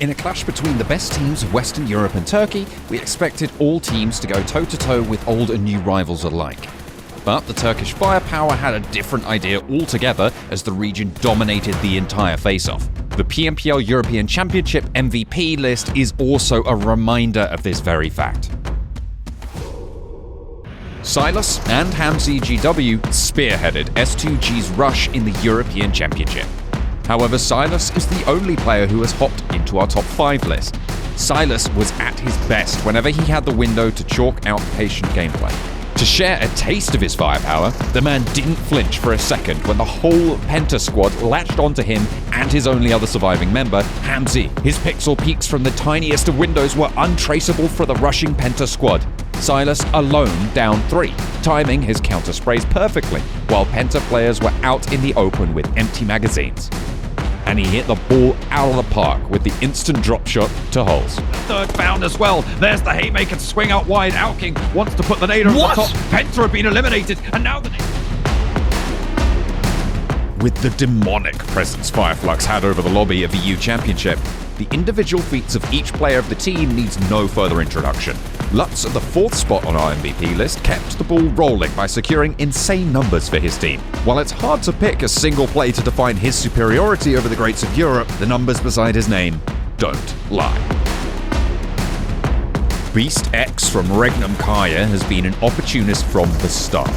In a clash between the best teams of Western Europe and Turkey, we expected all teams to go toe-to-toe with old and new rivals alike. But the Turkish firepower had a different idea altogether as the region dominated the entire face-off. The PMPL European Championship MVP list is also a reminder of this very fact. Sylas and Hamzi GW spearheaded S2G's rush in the European Championship. However, Sylas is the only player who has hopped into our top 5 list. Sylas was at his best whenever he had the window to chalk out patient gameplay. To share a taste of his firepower, the man didn't flinch for a second when the whole Penta squad latched onto him and his only other surviving member, Hamzi. His pixel peaks from the tiniest of windows were untraceable for the rushing Penta squad. Sylas alone down 3, timing his counter sprays perfectly, while Penta players were out in the open with empty magazines. And he hit the ball out of the park with the instant drop shot to holes. Third found as well. There's the haymaker to swing out wide. Alking wants to put the nader on the top. Penta have been eliminated, and now the... With the demonic presence Fireflux had over the lobby of the EU Championship, the individual feats of each player of the team needs no further introduction. Lutz at the 4th spot on our MVP list kept the ball rolling by securing insane numbers for his team. While it's hard to pick a single play to define his superiority over the greats of Europe, the numbers beside his name don't lie. Beastx from Regnum Kaya has been an opportunist from the start.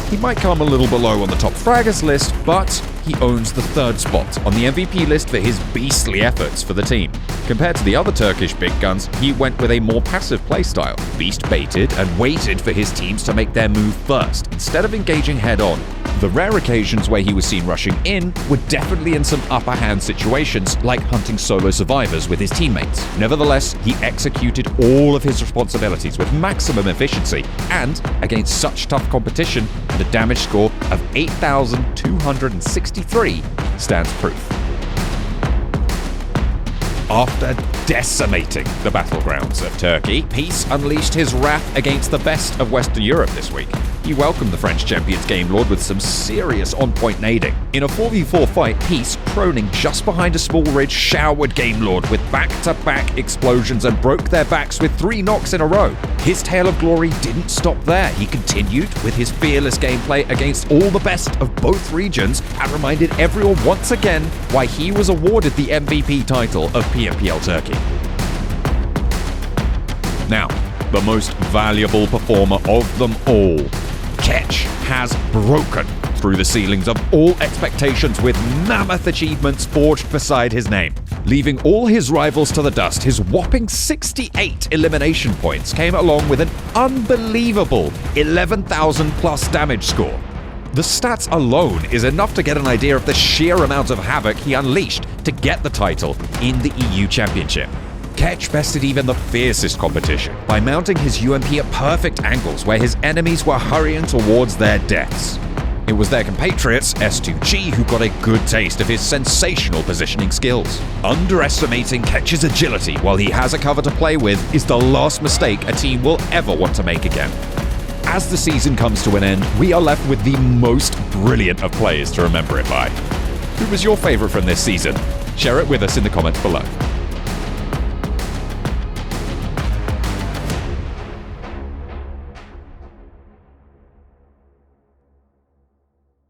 He might come a little below on the top Fraggers list, but he owns the 3rd spot on the MVP list for his beastly efforts for the team. Compared to the other Turkish big guns, he went with a more passive playstyle. Beast baited and waited for his teams to make their move first, instead of engaging head-on. The rare occasions where he was seen rushing in were definitely in some upper hand situations, like hunting solo survivors with his teammates. Nevertheless, he executed all of his responsibilities with maximum efficiency, and against such tough competition, the damage score of 8,263 stands proof. After decimating the battlegrounds of Turkey, Peace unleashed his wrath against the best of Western Europe this week. He welcomed the French champion's Game Lord with some serious on-point nading. In a 4v4 fight, Peace, proning just behind a small ridge, showered Game Lord with back-to-back explosions and broke their backs with 3 knocks in a row. His tale of glory didn't stop there. He continued with his fearless gameplay against all the best of both regions and reminded everyone once again why he was awarded the MVP title of PMPL Turkey. Now, the most valuable performer of them all, Ketch, has broken through the ceilings of all expectations with mammoth achievements forged beside his name. Leaving all his rivals to the dust, his whopping 68 elimination points came along with an unbelievable 11,000 plus damage score. The stats alone is enough to get an idea of the sheer amount of havoc he unleashed to get the title in the EU Championship. Ketch bested even the fiercest competition by mounting his UMP at perfect angles where his enemies were hurrying towards their deaths. It was their compatriots, S2G, who got a good taste of his sensational positioning skills. Underestimating Ketch's agility while he has a cover to play with is the last mistake a team will ever want to make again. As the season comes to an end, we are left with the most brilliant of players to remember it by. Who was your favourite from this season? Share it with us in the comments below.